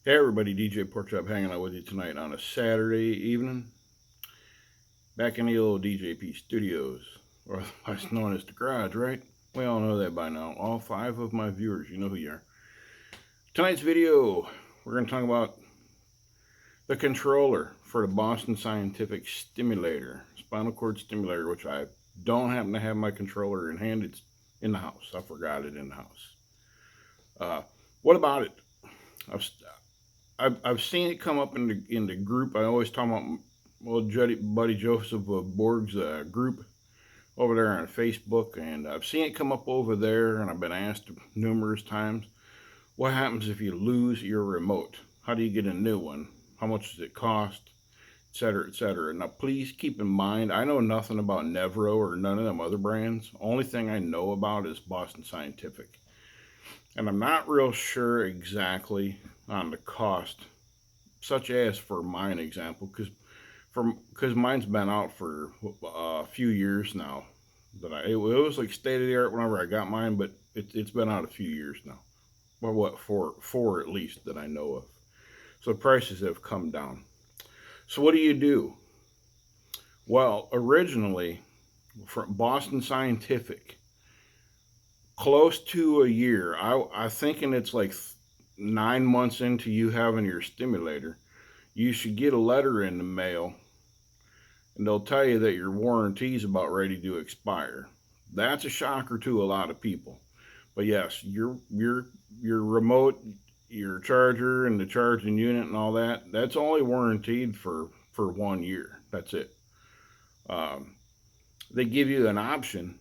Hey everybody, DJ Porkchop hanging out with you tonight on a Saturday evening. Back in the old DJP studios, or otherwise known as the garage, right? We all know that by now. All five of my viewers, you know who you are. Tonight's video, we're going to talk about the controller for the Boston Scientific Stimulator, spinal cord stimulator, which I don't happen to have my controller in hand. It's in the house. I forgot it in the house. Uh, what about it? I've, I've seen it come up in the group. I always talk about old buddy Joseph Borg's group over there on Facebook, and I've seen it come up over there, and I've been asked numerous times, what happens if you lose your remote? How do you get a new one? How much does it cost? Etc. etc. Now, please keep in mind, I know nothing about Nevro or none of them other brands. Only thing I know about is Boston Scientific, and I'm not real sure exactly on the cost, such as for mine example, because mine's been out for a few years now. It was like state of the art whenever I got mine, but it's been out a few years now. Well, what four at least that I know of. So prices have come down. So what do you do? Well, originally from Boston Scientific, close to a year. I thinking it's like 9 months into you having your stimulator, you should get a letter in the mail, and they'll tell you that your warranty is about ready to expire. That's a shocker to a lot of people. But yes, your remote, your charger, and the charging unit and all that, that's only warranted for 1 year. That's it. Um, they give you an option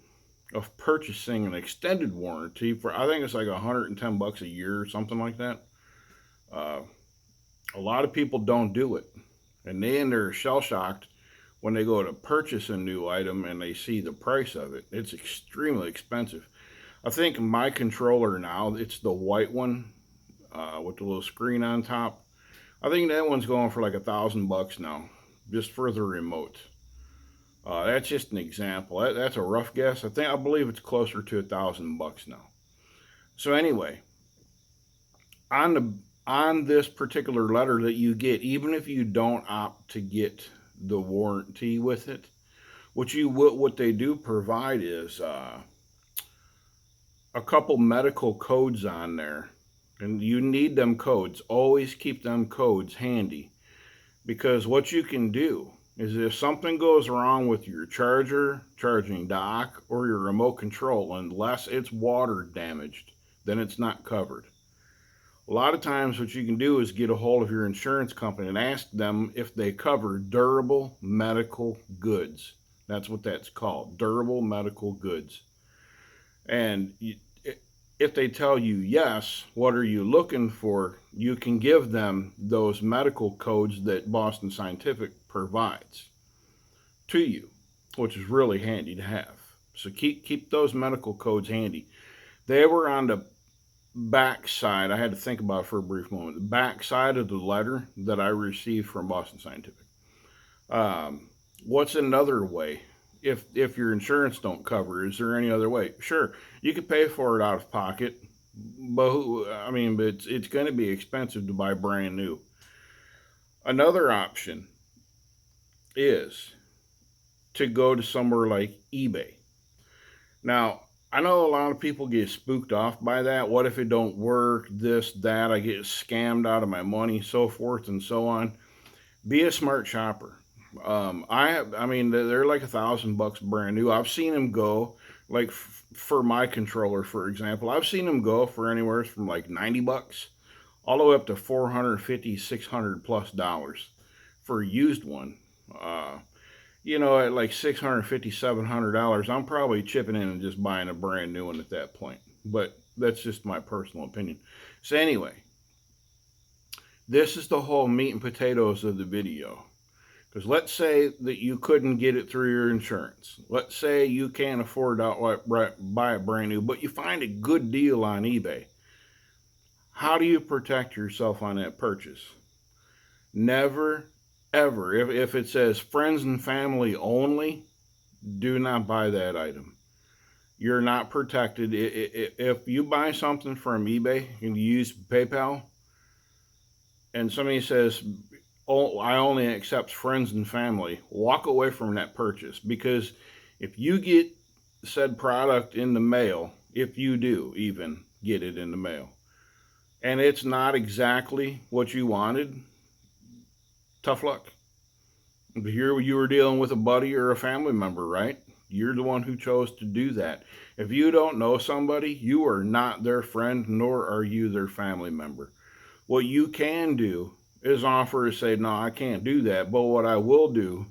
of purchasing an extended warranty for, I think it's like $110 a year or something like that. Uh, a lot of people don't do it, and then they're shell shocked when they go to purchase a new item and they see the price of it. It's extremely expensive. I think my controller now, it's the white one with the little screen on top. I think that one's going for like $1,000 now, just for the remote. That's just an example. That's a rough guess. I believe it's closer to $1,000 now. So anyway, on the on this particular letter that you get, even if you don't opt to get the warranty with it, what they do provide is a couple medical codes on there, and you need them codes. Always keep them codes handy, because what you can do is if something goes wrong with your charger, charging dock, or your remote control, unless it's water damaged, then it's not covered. A lot of times what you can do is get a hold of your insurance company and ask them if they cover durable medical goods. That's what that's called, durable medical goods. And if they tell you yes, what are you looking for? You can give them those medical codes that Boston Scientific provides to you, which is really handy to have. So keep those medical codes handy. They were on the back side. I had to think about it for a brief moment. The back side of the letter that I received from Boston Scientific. What's another way? If your insurance don't cover, is there any other way? Sure, you could pay for it out of pocket, but but it's going to be expensive to buy brand new. Another option is to go to somewhere like eBay. Now, I know a lot of people get spooked off by that. What if it don't work? This, that, I get scammed out of my money, so forth and so on. Be a smart shopper. They're like $1,000 brand new. I've seen them go, like for my controller, for example, I've seen them go for anywhere from like $90 all the way up to 450, 600 plus dollars for a used one. Uh, at like 650, $700, I'm probably chipping in and just buying a brand new one at that point. But that's just my personal opinion. So anyway, this is the whole meat and potatoes of the video. Because let's say that you couldn't get it through your insurance. Let's say you can't afford to outright buy it brand new, but you find a good deal on eBay. How do you protect yourself on that purchase? Never, ever. If it says friends and family only, do not buy that item. You're not protected. If you buy something from eBay and you use PayPal, and somebody says, "Oh, I only accept friends and family," walk away from that purchase, because if you get said product in the mail, if you do even get it in the mail, and it's not exactly what you wanted, tough luck. Here you were dealing with a buddy or a family member, right? You're the one who chose to do that. If you don't know somebody, you are not their friend, nor are you their family member. What you can do is offer to say, no, I can't do that. But what I will do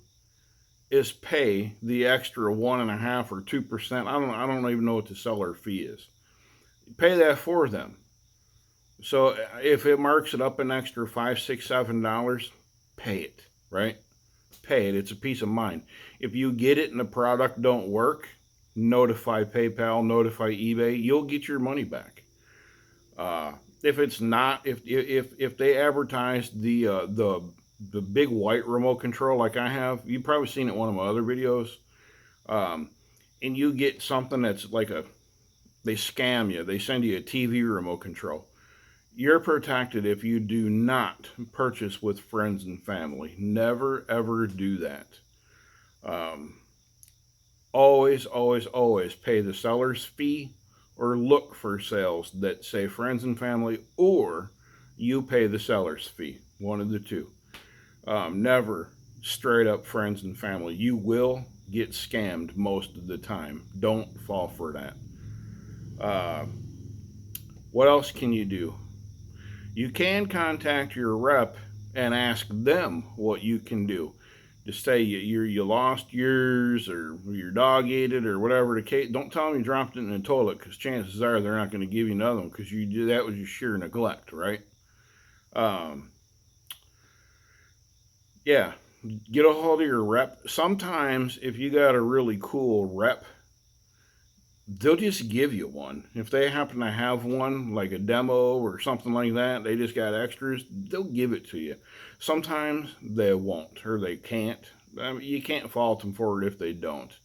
is pay the extra 1.5 or 2%. I don't even know what the seller fee is. Pay that for them. So if it marks it up an extra $5, $6, $7, pay it, right? Pay it. It's a peace of mind. If you get it and the product don't work, notify PayPal, notify eBay. You'll get your money back. If it's not, if they advertise the big white remote control like I have, you've probably seen it in one of my other videos, um, and you get something that's like they scam you. They send you a TV remote control. You're protected if you do not purchase with friends and family. Never ever do that. Um, Always, always, always pay the seller's fee, or look for sales that say friends and family, or you pay the seller's fee. One of the two. Never straight up friends and family. You will get scammed most of the time. Don't fall for that. Uh, what else can you do? You can contact your rep and ask them what you can do. Just say you lost yours, or your dog ate it, or whatever the case. Don't tell them you dropped it in the toilet, because chances are they're not going to give you another one, because you did that was just sheer neglect, right? Um, yeah, get a hold of your rep. Sometimes if you got a really cool rep, they'll just give you one. If they happen to have one, like a demo or something like that, they just got extras, they'll give it to you. Sometimes they won't, or they can't. I mean, you can't fault them for it if they don't.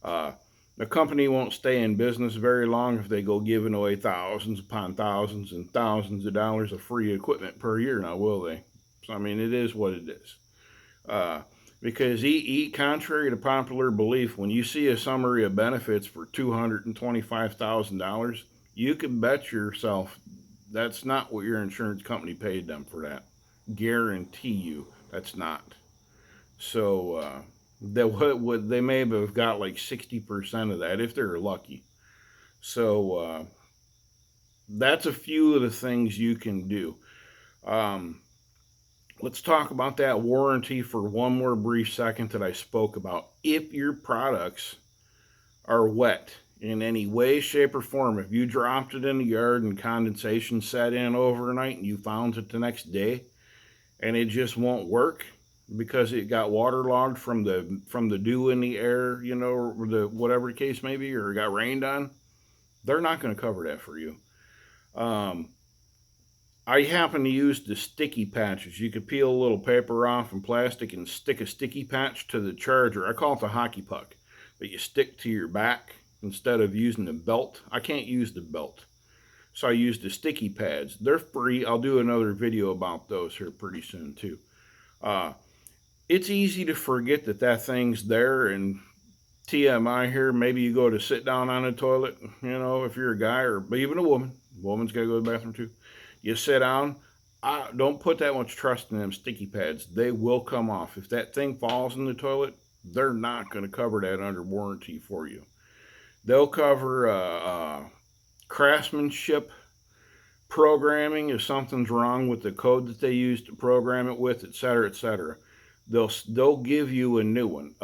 Uh, the company won't stay in business very long if they go giving away thousands upon thousands and thousands of dollars of free equipment per year, now will they? So, I mean, it is what it is. Uh, because contrary to popular belief, when you see a summary of benefits for $225,000, you can bet yourself that's not what your insurance company paid them for that. Guarantee you that's not. So what they may have got like 60% of that if they're lucky. So that's a few of the things you can do. Um, let's talk about that warranty for one more brief second that I spoke about. If your products are wet in any way, shape, or form, if you dropped it in the yard and condensation set in overnight and you found it the next day and it just won't work because it got waterlogged from the dew in the air, or the whatever the case may be, or it got rained on, they're not going to cover that for you. I happen to use the sticky patches. You could peel a little paper off and plastic and stick a sticky patch to the charger. I call it the hockey puck, that you stick to your back instead of using the belt. I can't use the belt, so I use the sticky pads. They're free. I'll do another video about those here pretty soon too. It's easy to forget that thing's there, and TMI here, maybe you go to sit down on the toilet, if you're a guy, or even a woman's got to go to the bathroom too. You sit down, don't put that much trust in them sticky pads. They will come off. If that thing falls in the toilet, they're not going to cover that under warranty for you. They'll cover craftsmanship programming if something's wrong with the code that they use to program it with, etc., etc. They'll give you a new one.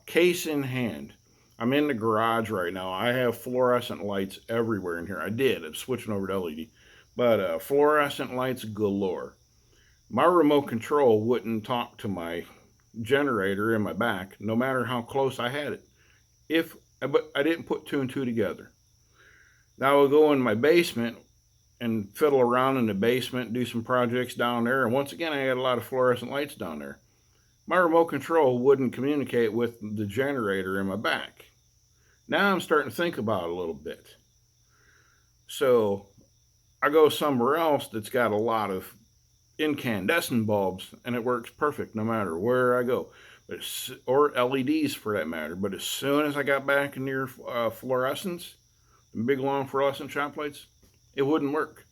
Case in hand, I'm in the garage right now. I have fluorescent lights everywhere in here. I'm switching over to LED. But fluorescent lights galore. My remote control wouldn't talk to my generator in my back, no matter how close I had it. But I didn't put two and two together. Now I'll go in my basement and fiddle around in the basement, do some projects down there, and once again I had a lot of fluorescent lights down there. My remote control wouldn't communicate with the generator in my back. Now I'm starting to think about it a little bit. So I go somewhere else that's got a lot of incandescent bulbs, and it works perfect no matter where I go. Or LEDs for that matter. But as soon as I got back near fluorescents, big long fluorescent shop lights, it wouldn't work.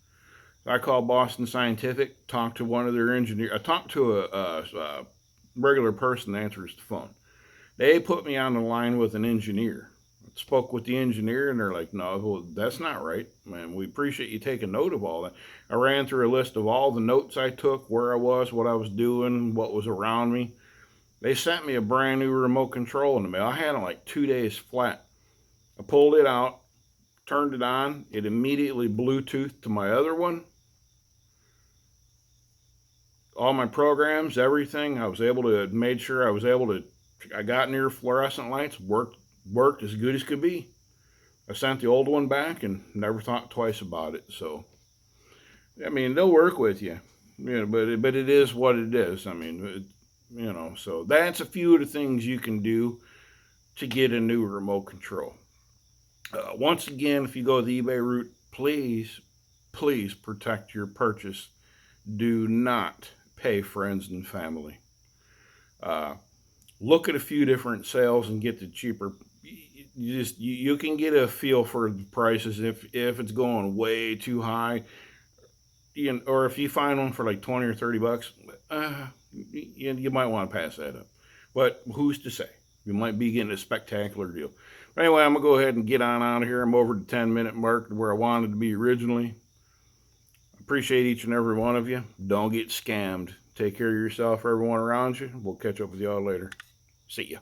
I called Boston Scientific, talked to one of their engineers. I talked to a regular person that answers the phone. They put me on the line with an engineer. Spoke with the engineer, and they're like, no, well, that's not right. Man, we appreciate you taking note of all that. I ran through a list of all the notes I took, where I was, what I was doing, what was around me. They sent me a brand new remote control in the mail. I had it like 2 days flat. I pulled it out, turned it on. It immediately Bluetoothed to my other one. All my programs, everything, I was able to, made sure I got near fluorescent lights, worked as good as could be. I sent the old one back and never thought twice about it. So, I mean, they'll work with you, but it is what it is. I mean, so that's a few of the things you can do to get a new remote control. Once again, if you go the eBay route, please protect your purchase. Do not pay friends and family. Look at a few different sales and get the cheaper. You can get a feel for the prices if it's going way too high, or if you find one for like 20 or 30 bucks, you might want to pass that up. But who's to say? You might be getting a spectacular deal. But anyway, I'm gonna go ahead and get on out of here. I'm over the 10-minute mark where I wanted to be originally. Appreciate each and every one of you. Don't get scammed. Take care of yourself, everyone around you. We'll catch up with y'all later. See ya.